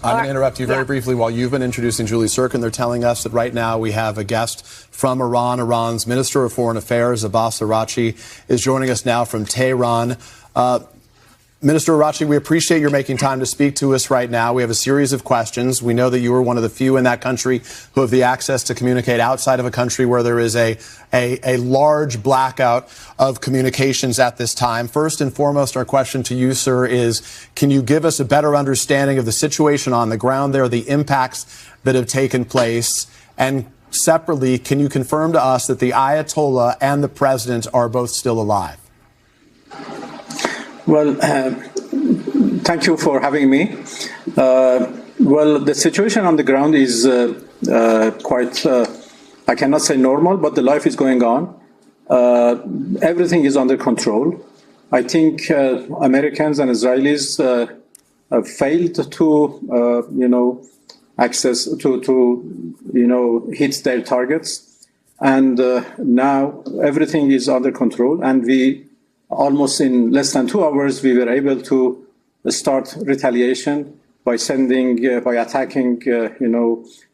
I'm going to interrupt you very briefly while you've been introducing Julie Sirkin. They're telling us that right now we have a guest from Iran. Iran's Minister of Foreign Affairs, Abbas Araghchi, is joining us now from Tehran. Minister Araghchi, we appreciate your making time to speak to us right now. We have a series of questions. We know that you are one of the few in that country who have the access to communicate outside of a country where there is a large blackout of communications at this time. First and foremost, our question to you, sir, is can you give us a better understanding of the situation on the ground there, the impacts that have taken place? And separately, can you confirm to us that the Ayatollah and the president are both still alive? Well, thank you for having me. Well, the situation on the ground is quite, I cannot say normal, but the life is going on. Everything is under control. I think Americans and Israelis failed to, access to hit their targets. And now everything is under control. And we almost in less than 2 hours, we were able to start retaliation by attacking,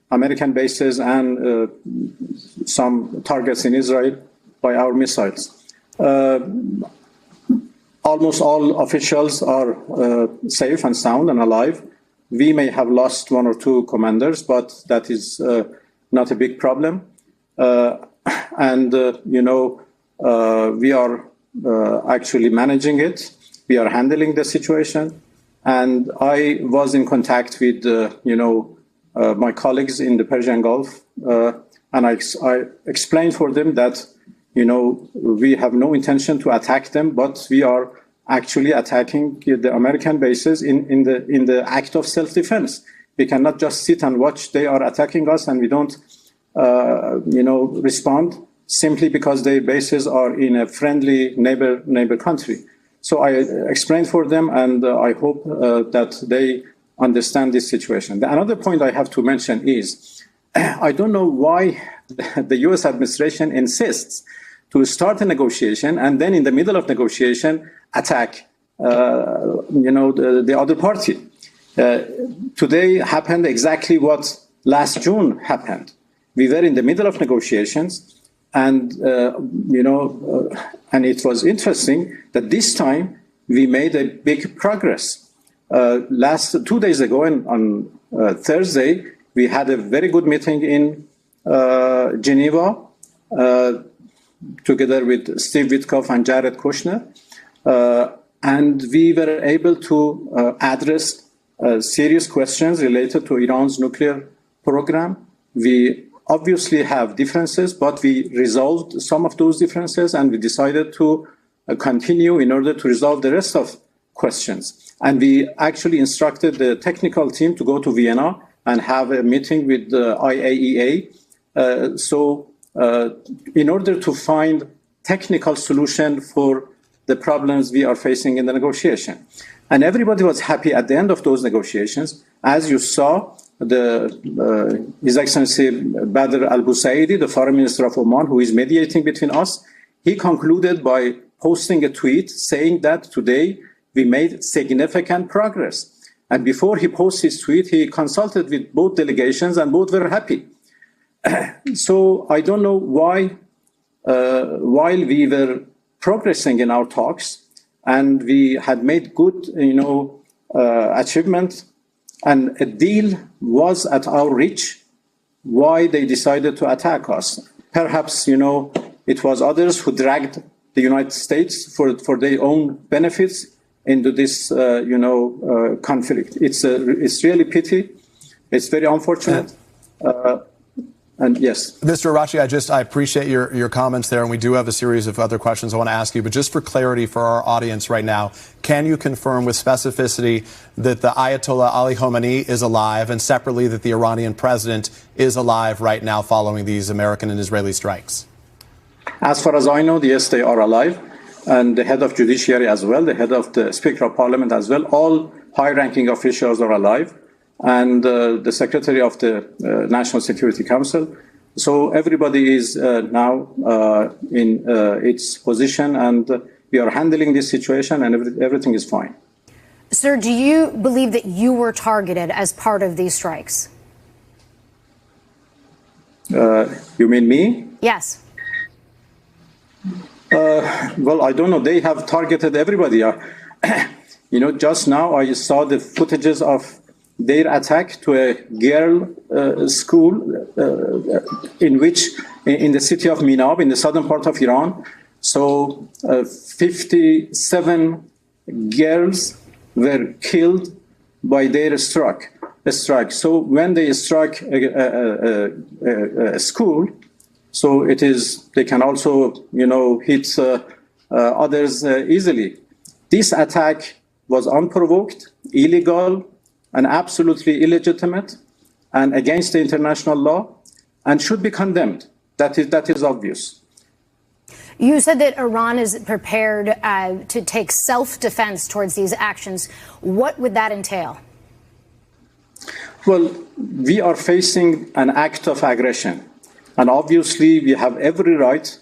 American bases and some targets in Israel by our missiles. Almost all officials are safe and sound and alive. We may have lost 1 or 2 commanders, but that is not a big problem. We are actually managing it. We are handling the situation. And I was in contact with, my colleagues in the Persian Gulf. And I explained for them that, we have no intention to attack them, but we are actually attacking the American bases in the act of self-defense. We cannot just sit and watch they are attacking us and we don't, respond simply because their bases are in a friendly neighbor country. So I explained for them, and I hope that they understand this situation. Another point I have to mention is, I don't know why the U.S. administration insists to start a negotiation and then in the middle of negotiation attack, the other party. Today happened exactly what last June happened. We were in the middle of negotiations. And, and it was interesting that this time we made a big progress. 2 days ago, on Thursday, we had a very good meeting in Geneva, together with Steve Witkoff and Jared Kushner. And we were able to address serious questions related to Iran's nuclear program. We obviously have differences, but we resolved some of those differences and we decided to continue in order to resolve the rest of questions. And we actually instructed the technical team to go to Vienna and have a meeting with the IAEA. In order to find technical solution for the problems we are facing in the negotiation. And everybody was happy at the end of those negotiations. As you saw, His Excellency Badr al-Busaidi, the Foreign Minister of Oman, who is mediating between us, he concluded by posting a tweet saying that today we made significant progress. And before he posted his tweet, he consulted with both delegations and both were happy. So I don't know why, while we were progressing in our talks and we had made good, achievement, and a deal was at our reach, why they decided to attack us. Perhaps, it was others who dragged the United States for their own benefits into this, conflict. It's really pity. It's very unfortunate. And yes. Mr. Araghchi, I appreciate your comments there, and we do have a series of other questions I want to ask you. But just for clarity for our audience right now, can you confirm with specificity that the Ayatollah Ali Khamenei is alive, and separately that the Iranian president is alive right now following these American and Israeli strikes? As far as I know, yes, they are alive. And the head of judiciary as well, the head of the Speaker of Parliament as well, all high-ranking officials are alive. And the Secretary of the National Security Council. So everybody is now in its position, and we are handling this situation, and everything is fine. Sir, do you believe that you were targeted as part of these strikes? You mean me? Yes. Well, I don't know. They have targeted everybody. Just now I saw the footages of their attack to a girl school in the city of Minab, in the southern part of Iran. So 57 girls were killed by their strike. So when they strike a school, so they can also, hit others easily. This attack was unprovoked, illegal, and absolutely illegitimate, and against the international law, and should be condemned. That is obvious. You said that Iran is prepared to take self-defense towards these actions. What would that entail? Well, we are facing an act of aggression, and obviously we have every right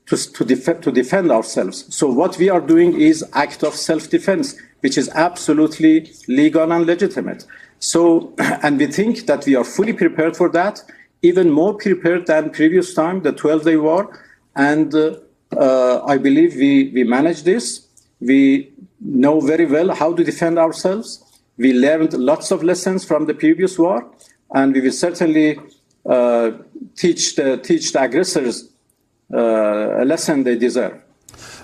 to defend ourselves. So what we are doing is act of self-defense, which is absolutely legal and legitimate. So, and we think that we are fully prepared for that, even more prepared than previous time, the 12-day war. And I believe we managed this. We know very well how to defend ourselves. We learned lots of lessons from the previous war, and we will certainly teach the aggressors a lesson they deserve.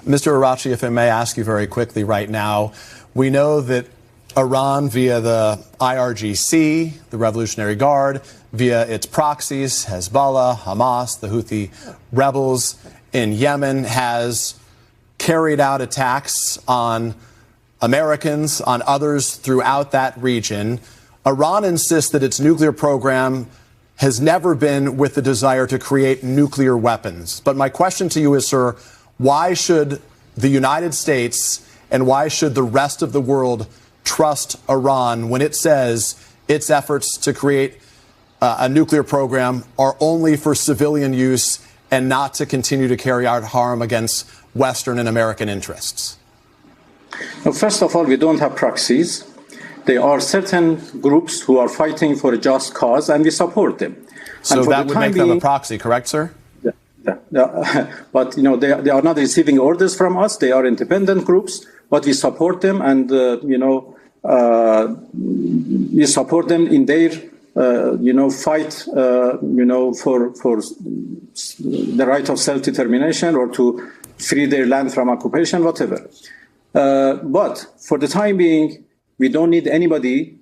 Mr. Arachi, if I may ask you very quickly right now, we know that Iran, via the IRGC, the Revolutionary Guard, via its proxies, Hezbollah, Hamas, the Houthi rebels in Yemen, has carried out attacks on Americans, on others throughout that region. Iran insists that its nuclear program has never been with the desire to create nuclear weapons. But my question to you is, sir, why should the United States and why should the rest of the world trust Iran when it says its efforts to create a nuclear program are only for civilian use and not to continue to carry out harm against Western and American interests? Well, first of all, we don't have proxies. There are certain groups who are fighting for a just cause, and we support them. So that would make them a proxy, correct, sir? But they are not receiving orders from us. They are independent groups, but we support them, and we support them in their fight for the right of self-determination or to free their land from occupation, whatever. But for the time being, we don't need anybody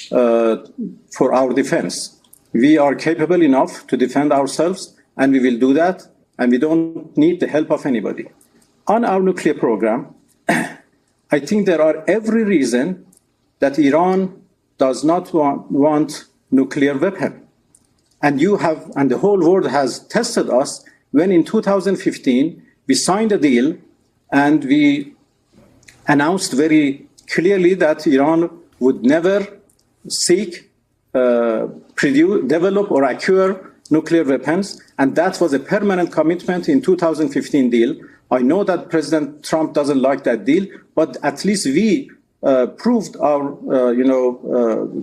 for our defense. We are capable enough to defend ourselves, and we will do that, and we don't need the help of anybody. On our nuclear program, I think there are every reason that Iran does not want nuclear weapon. And the whole world has tested us when in 2015 we signed a deal and we announced very clearly that Iran would never seek, develop or acquire nuclear weapons, and that was a permanent commitment in 2015 deal. I know that President Trump doesn't like that deal, but at least we proved our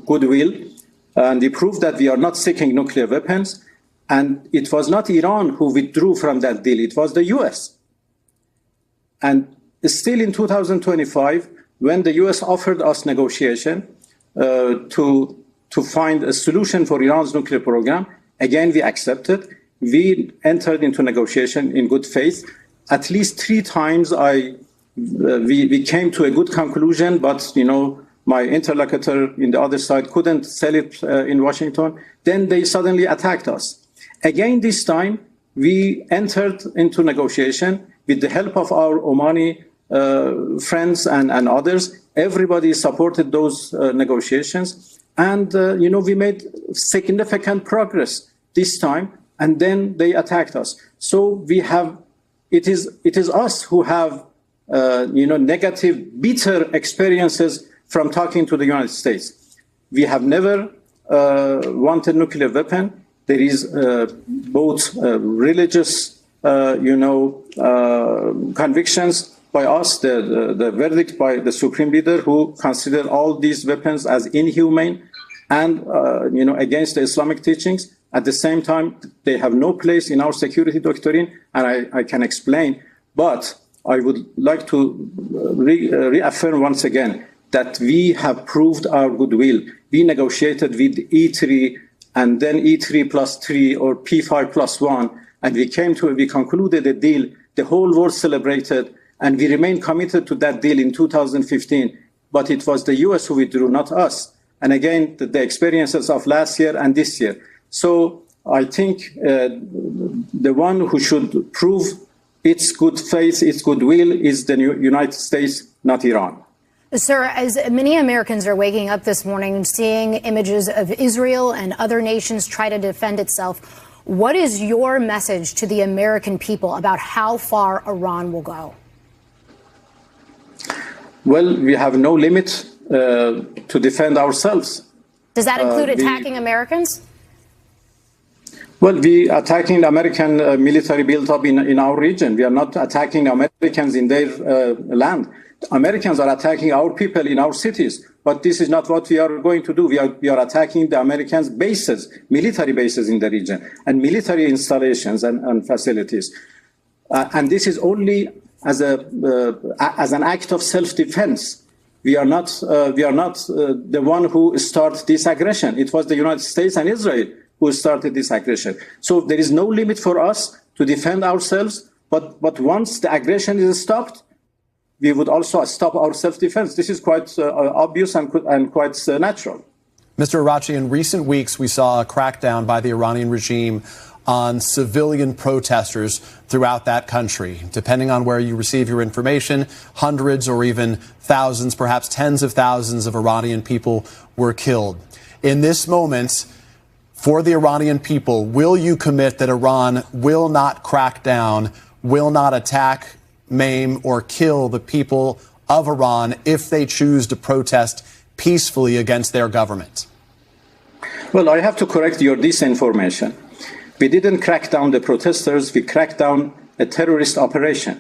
goodwill, and we proved that we are not seeking nuclear weapons. And it was not Iran who withdrew from that deal, it was the US. And still in 2025, when the US offered us negotiation to find a solution for Iran's nuclear program, again, we accepted. We entered into negotiation in good faith. At least 3 times we came to a good conclusion, but my interlocutor in the other side couldn't sell it in Washington. Then they suddenly attacked us. Again, this time, we entered into negotiation with the help of our Omani friends and others. Everybody supported those negotiations. And, we made significant progress this time, and then they attacked us. So it is us who have, negative, bitter experiences from talking to the United States. We have never wanted nuclear weapon. There is both religious, convictions, by us, the verdict by the Supreme Leader, who considered all these weapons as inhumane and against the Islamic teachings. At the same time, they have no place in our security doctrine, and I can explain. But I would like to reaffirm once again that we have proved our goodwill. We negotiated with E3 and then E3 plus 3 or P5 plus 1, and we concluded a deal the whole world celebrated, and we remain committed to that deal in 2015. But it was the US who withdrew, not us. And again, the experiences of last year and this year. So I think the one who should prove its good faith, its goodwill, is the United States, not Iran. Sir, as many Americans are waking up this morning seeing images of Israel and other nations try to defend itself, what is your message to the American people about how far Iran will go? Well, we have no limit to defend ourselves. Does that include attacking Americans? Well, we are attacking the American military built-up in our region. We are not attacking Americans in their land. Americans are attacking our people in our cities. But this is not what we are going to do. We are attacking the Americans' bases, military bases in the region, and military installations and facilities. And this is only as an act of self-defense. We are not the one who started this aggression. It was the United States and Israel who started this aggression. So there is no limit for us to defend ourselves, but once the aggression is stopped, we would also stop our self-defense. This is quite obvious and quite natural. Mr. Araghchi, in recent weeks, we saw a crackdown by the Iranian regime on civilian protesters throughout that country. Depending on where you receive your information, hundreds or even thousands, perhaps tens of thousands of Iranian people were killed. In this moment, for the Iranian people, will you commit that Iran will not crack down, will not attack, maim, or kill the people of Iran if they choose to protest peacefully against their government? Well, I have to correct your disinformation. We didn't crack down the protesters, we cracked down a terrorist operation.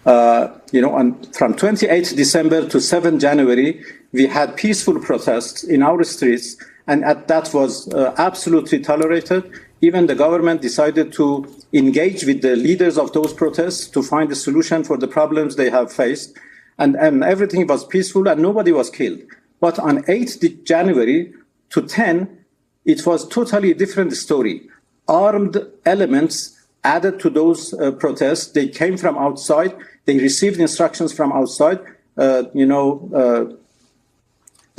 From 28 December to 7 January, we had peaceful protests in our streets, and that was absolutely tolerated. Even the government decided to engage with the leaders of those protests to find a solution for the problems they have faced. And everything was peaceful and nobody was killed. But on 8 January to 10, it was totally a different story. Armed elements added to those protests. They came from outside. They received instructions from outside,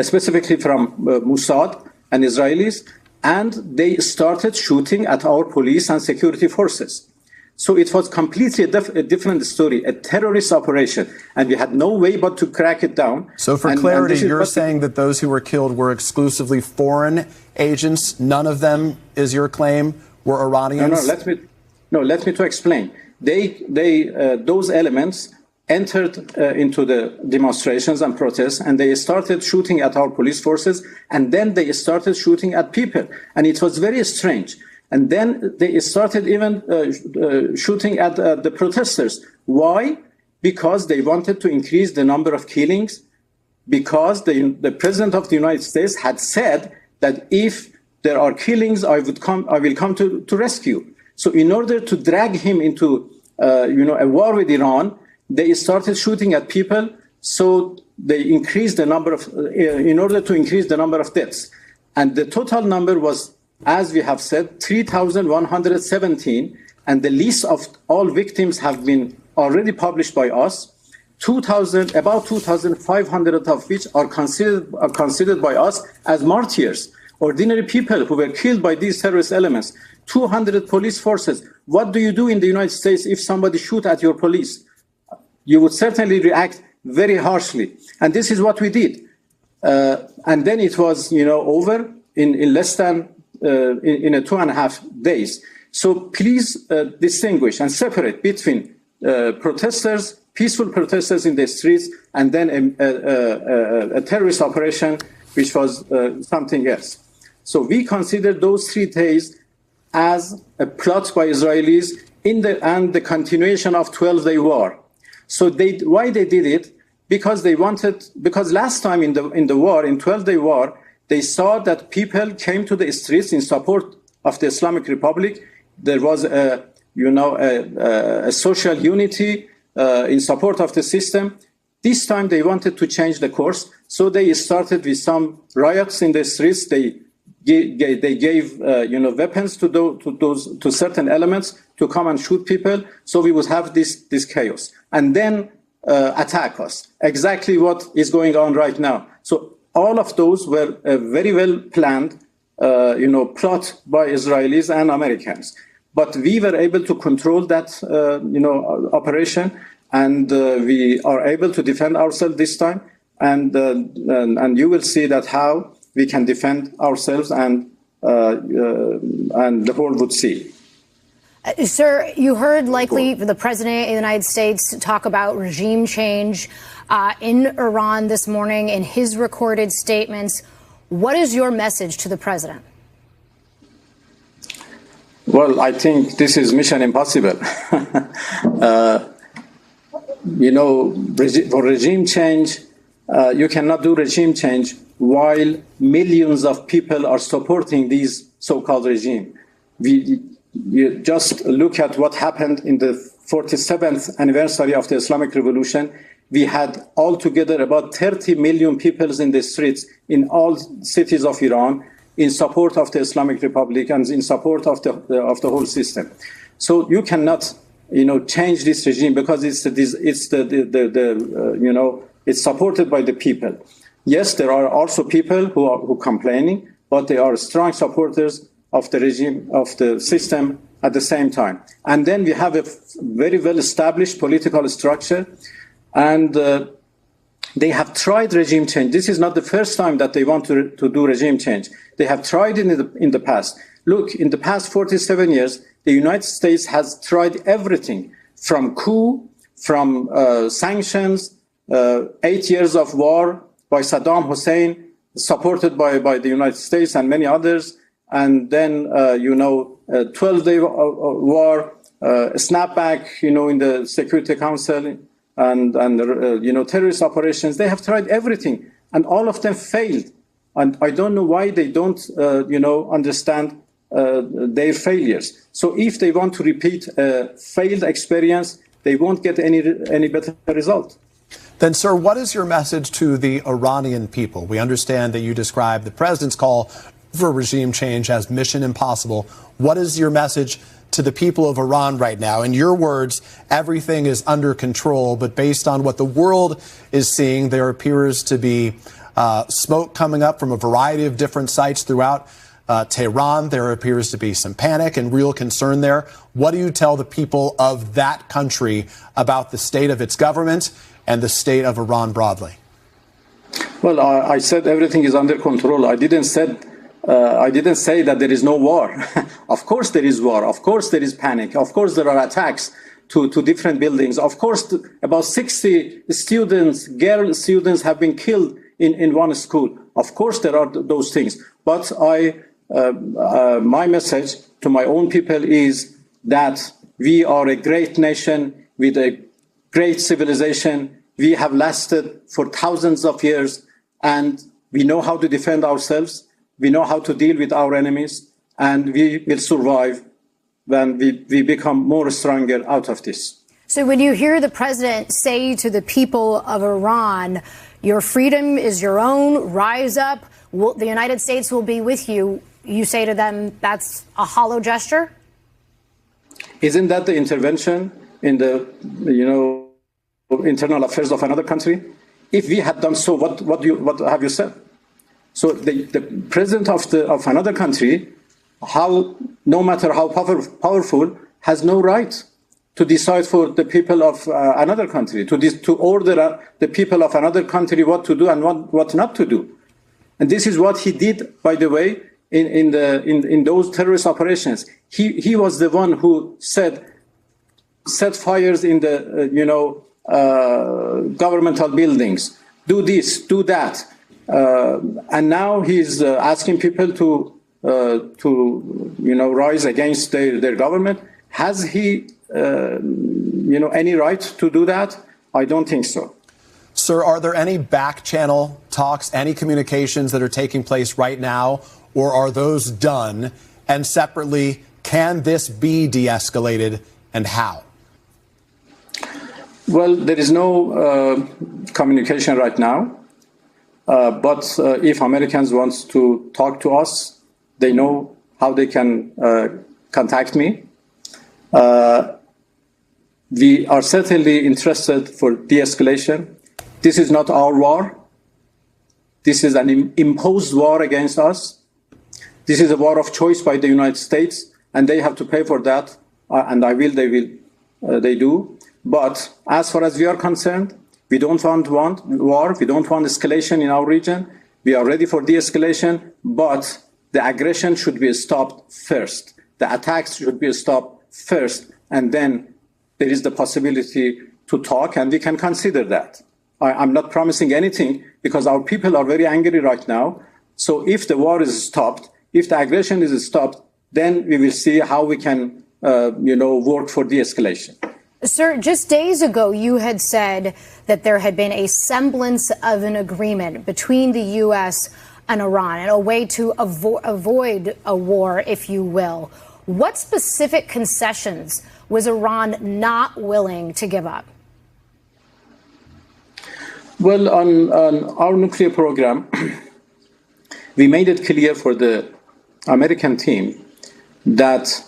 specifically from Mossad and Israelis, and they started shooting at our police and security forces. So it was completely a different story, a terrorist operation, and we had no way but to crack it down. So for clarity, you're saying that those who were killed were exclusively foreign agents? None of them, is your claim, were Iranians? Let me explain. Those elements entered into the demonstrations and protests, and they started shooting at our police forces, and then they started shooting at people, and it was very strange. And then they started even shooting at the protesters. Why? Because they wanted to increase the number of killings, because the President of the United States had said that if there are killings, I will come to rescue. So in order to drag him into a war with Iran, they started shooting at people, so they increased the number of, in order to increase the number of deaths. And the total number was, as we have said, 3,117, and the list of all victims have been already published by us. About 2,500 of which are considered by us as martyrs, ordinary people who were killed by these terrorist elements. 200 police forces. What do you do in the United States if somebody shoots at your police? You would certainly react very harshly. And this is what we did. And then it was, over in less than in 2.5 days. So please distinguish and separate between protesters, peaceful protesters in the streets, and then a terrorist operation, which was something else. So we consider those 3 days as a plot by Israelis and the continuation of 12-day war. So why they did it? Because last time in the war, in 12-day war, they saw that people came to the streets in support of the Islamic Republic. There was a social unity in support of the system. This time they wanted to change the course, so they started with some riots in the streets. They gave weapons to certain elements to come and shoot people. So we would have this chaos, and then attack us. Exactly what is going on right now. So all of those were very well planned, plot by Israelis and Americans. But we were able to control that, operation, and we are able to defend ourselves this time. And you will see that how we can defend ourselves, and the world would see. Sir, you heard likely the President of the United States talk about regime change in Iran this morning in his recorded statements. What is your message to the President? Well, I think this is mission impossible. For regime change, you cannot do regime change while millions of people are supporting these so-called regime. You just look at what happened in the 47th anniversary of the Islamic Revolution. We had altogether about 30 million people in the streets in all cities of Iran in support of the Islamic Republic and in support of the whole system. So you cannot, change this regime because it's supported by the people. Yes, there are also people who are complaining, but they are strong supporters of the regime, of the system at the same time. And then we have a very well-established political structure, and they have tried regime change. This is not the first time that they want to do regime change. They have tried it in the past. Look, in the past 47 years, the United States has tried everything from coup, from sanctions, 8 years of war by Saddam Hussein, supported by the United States and many others, and then, 12-day war, snapback, in the Security Council, and terrorist operations. They have tried everything, and all of them failed. And I don't know why they don't, understand their failures. So if they want to repeat a failed experience, they won't get any better result. Then, sir, what is your message to the Iranian people? We understand that you describe the president's call for regime change as mission impossible. What is your message to the people of Iran right now? In your words, everything is under control, but based on what the world is seeing, there appears to be smoke coming up from a variety of different sites throughout Tehran. There appears to be some panic and real concern there. What do you tell the people of that country about the state of its government and the state of Iran broadly? Well, I said everything is under control. I didn't say that there is no war. Of course there is war. Of course there is panic. Of course there are attacks to different buildings. Of course, about 60 students, girl students, have been killed in one school. Of course there are those things. But my message to my own people is that we are a great nation with a great civilization. We have lasted for thousands of years, and we know how to defend ourselves. We know how to deal with our enemies, and we will survive when we become more stronger out of this. So when you hear the president say to the people of Iran, your freedom is your own, rise up, the United States will be with you, you say to them that's a hollow gesture? Isn't that the intervention in the, internal affairs of another country? If we had done so, what have you said? So the president of another country, no matter how powerful, has no right to decide for the people of another country, to order the people of another country what to do and what not to do. And this is what he did, by the way, in those terrorist operations. He was the one who set fires in the governmental buildings. Do this, do that. And now he's asking people to rise against their government. Has he any right to do that? I don't think so. Sir, are there any back channel talks, any communications that are taking place right now, or are those done? And separately, can this be de-escalated, and how? Well, there is no communication right now. But if Americans want to talk to us, they know how they can contact me. We are certainly interested for de-escalation. This is not our war. This is an imposed war against us. This is a war of choice by the United States, and they have to pay for that. And they do. But as far as we are concerned, we don't want war. We don't want escalation in our region. We are ready for de-escalation, but the aggression should be stopped first. The attacks should be stopped first, and then there is the possibility to talk, and we can consider that. I'm not promising anything because our people are very angry right now. So if the war is stopped, if the aggression is stopped, then we will see how we can, work for de-escalation. Sir, just days ago, you had said that there had been a semblance of an agreement between the U.S. and Iran, and a way to avoid a war, if you will. What specific concessions was Iran not willing to give up? Well, on our nuclear program, we made it clear for the American team that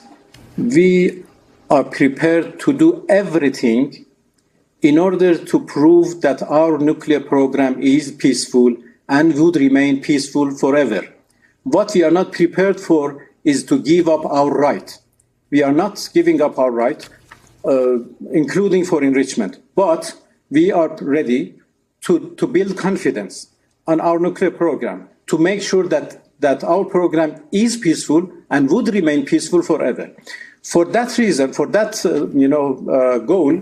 we are prepared to do everything in order to prove that our nuclear program is peaceful and would remain peaceful forever. What we are not prepared for is to give up our right. We are not giving up our right, including for enrichment, but we are ready to build confidence on our nuclear program, to make sure that our program is peaceful and would remain peaceful forever. For that reason, for that goal,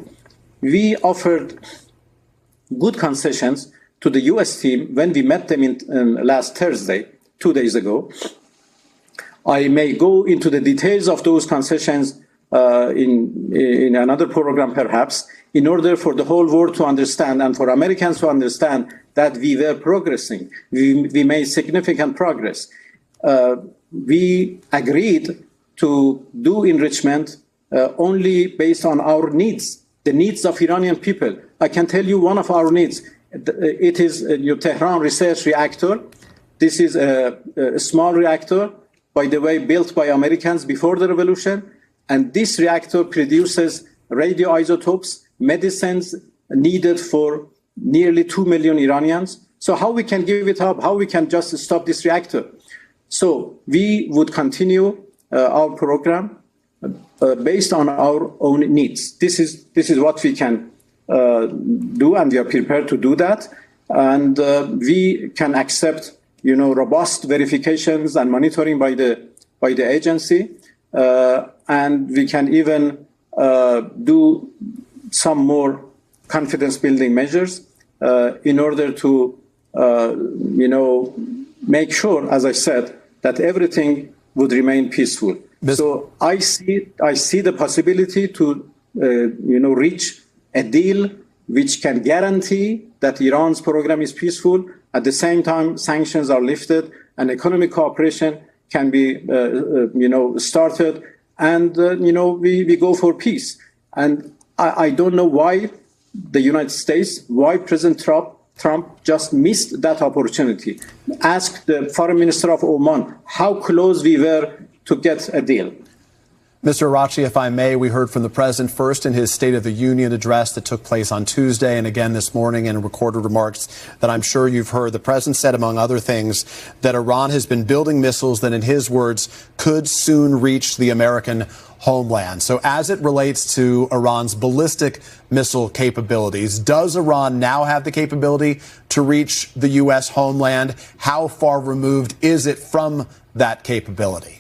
we offered good concessions to the U.S. team when we met them in last Thursday, 2 days ago. I may go into the details of those concessions in another program, perhaps, in order for the whole world to understand and for Americans to understand that we were progressing. We made significant progress. We agreed to do enrichment only based on our needs, the needs of Iranian people. I can tell you one of our needs. It is a Tehran research reactor. This is a small reactor, by the way, built by Americans before the revolution. And this reactor produces radioisotopes, medicines needed for nearly 2 million Iranians. So how we can give it up, how we can just stop this reactor? So we would continue our program based on our own needs. This is what we can do, and we are prepared to do that. And we can accept, robust verifications and monitoring by the agency, and we can even do some more confidence-building measures in order to, make sure, as I said, that everything would remain peaceful. So I see the possibility to, reach a deal which can guarantee that Iran's program is peaceful. At the same time, sanctions are lifted and economic cooperation can be, started, and we go for peace. And I don't know why the United States, why President Trump just missed that opportunity. Ask the foreign minister of Oman how close we were to get a deal. Mr. Araghchi, if I may, we heard from the president first in his State of the Union address that took place on Tuesday and again this morning in recorded remarks that I'm sure you've heard. The president said, among other things, that Iran has been building missiles that, in his words, could soon reach the American homeland. So as it relates to Iran's ballistic missile capabilities, does Iran now have the capability to reach the U.S. homeland? How far removed is it from that capability?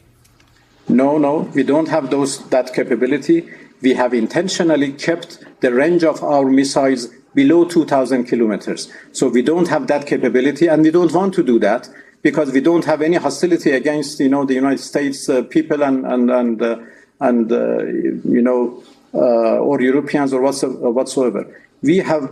No, we don't have that capability. We have intentionally kept the range of our missiles below 2,000 kilometers. So we don't have that capability, and we don't want to do that because we don't have any hostility against, the United States people or Europeans or whatsoever. we have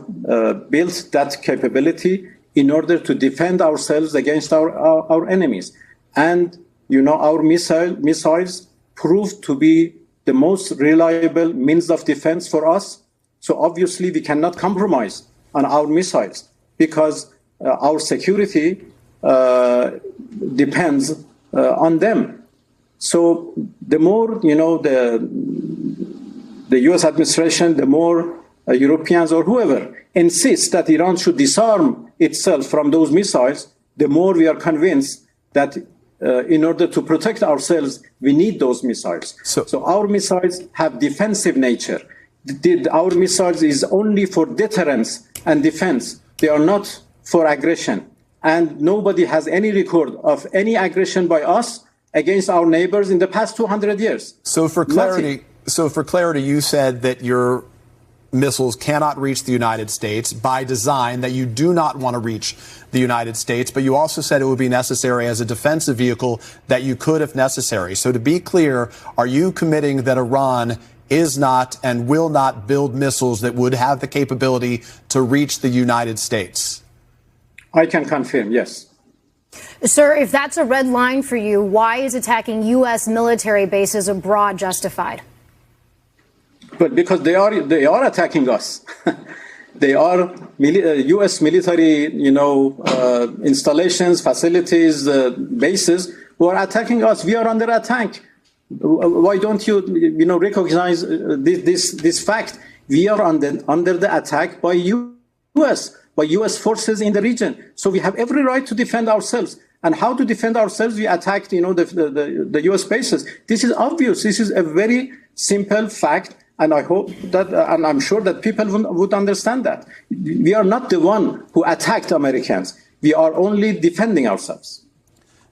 built that capability in order to defend ourselves against our enemies. And, our missiles proved to be the most reliable means of defense for us. So obviously we cannot compromise on our missiles because our security depends on them. So the more, the U.S. administration, the more Europeans or whoever insists that Iran should disarm itself from those missiles, the more we are convinced that in order to protect ourselves, we need those missiles. So our missiles have defensive nature. Our missiles is only for deterrence and defense. They are not for aggression. And nobody has any record of any aggression by us against our neighbors in the past 200 years. So for clarity, you said that your missiles cannot reach the United States by design, that you do not want to reach the United States, but you also said it would be necessary as a defensive vehicle that you could if necessary. So to be clear, are you committing that Iran is not and will not build missiles that would have the capability to reach the United States? I can confirm, yes. Sir, if that's a red line for you, why is attacking U.S. military bases abroad justified? But because they are attacking us. They are U.S. military, installations, facilities, bases who are attacking us. We are under attack. Why don't you, recognize this fact? We are under the attack by U.S. forces in the region. So we have every right to defend ourselves. And how to defend ourselves? We attacked, the U.S. bases. This is obvious. This is a very simple fact. And I hope that, and I'm sure that people would understand that. We are not the one who attacked Americans. We are only defending ourselves.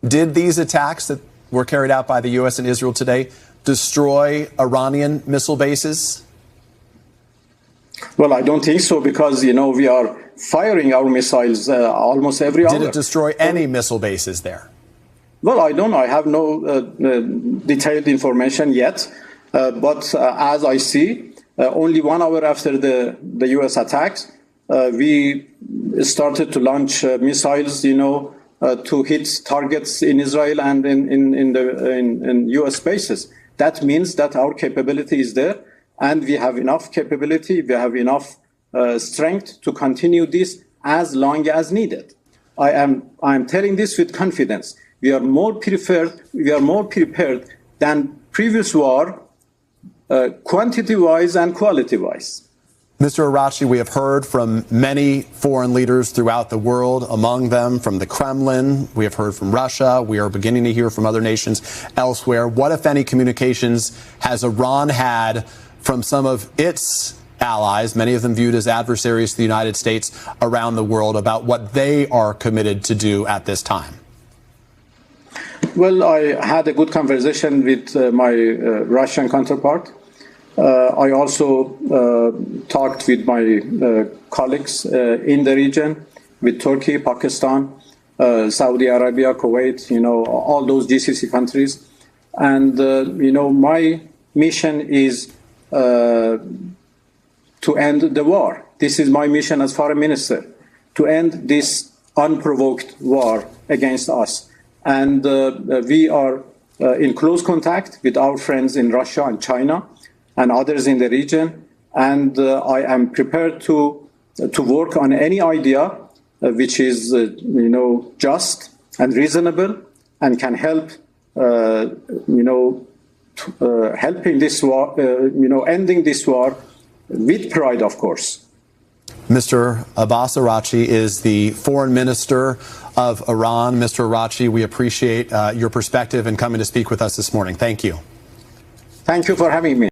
Did these attacks that were carried out by the U.S. and Israel today destroy Iranian missile bases? Well, I don't think so because, we are firing our missiles almost every hour. Did it destroy any missile bases there? Well, I don't know. I have no detailed information yet. But as I see, only 1 hour after the U.S. attacks, we started to launch missiles, to hit targets in Israel and in U.S. bases. That means that our capability is there, and we have enough capability, we have enough strength to continue this as long as needed. I am telling this with confidence. We are more prepared than previous war. Quantity-wise and quality-wise. Mr. Araghchi, we have heard from many foreign leaders throughout the world, among them from the Kremlin. We have heard from Russia. We are beginning to hear from other nations elsewhere. What, if any, communications has Iran had from some of its allies, many of them viewed as adversaries to the United States around the world, about what they are committed to do at this time? Well, I had a good conversation with my Russian counterpart. I also talked with my colleagues in the region, with Turkey, Pakistan, Saudi Arabia, Kuwait, all those GCC countries. And, my mission is to end the war. This is my mission as foreign minister, to end this unprovoked war against us. And we are in close contact with our friends in Russia and China and others in the region. And I am prepared to work on any idea which is, just and reasonable and can help, helping this war, ending this war with pride, of course. Mr. Abbas Araghchi is the foreign minister of Iran. Mr. Araghchi, we appreciate your perspective and coming to speak with us this morning. Thank you. Thank you for having me.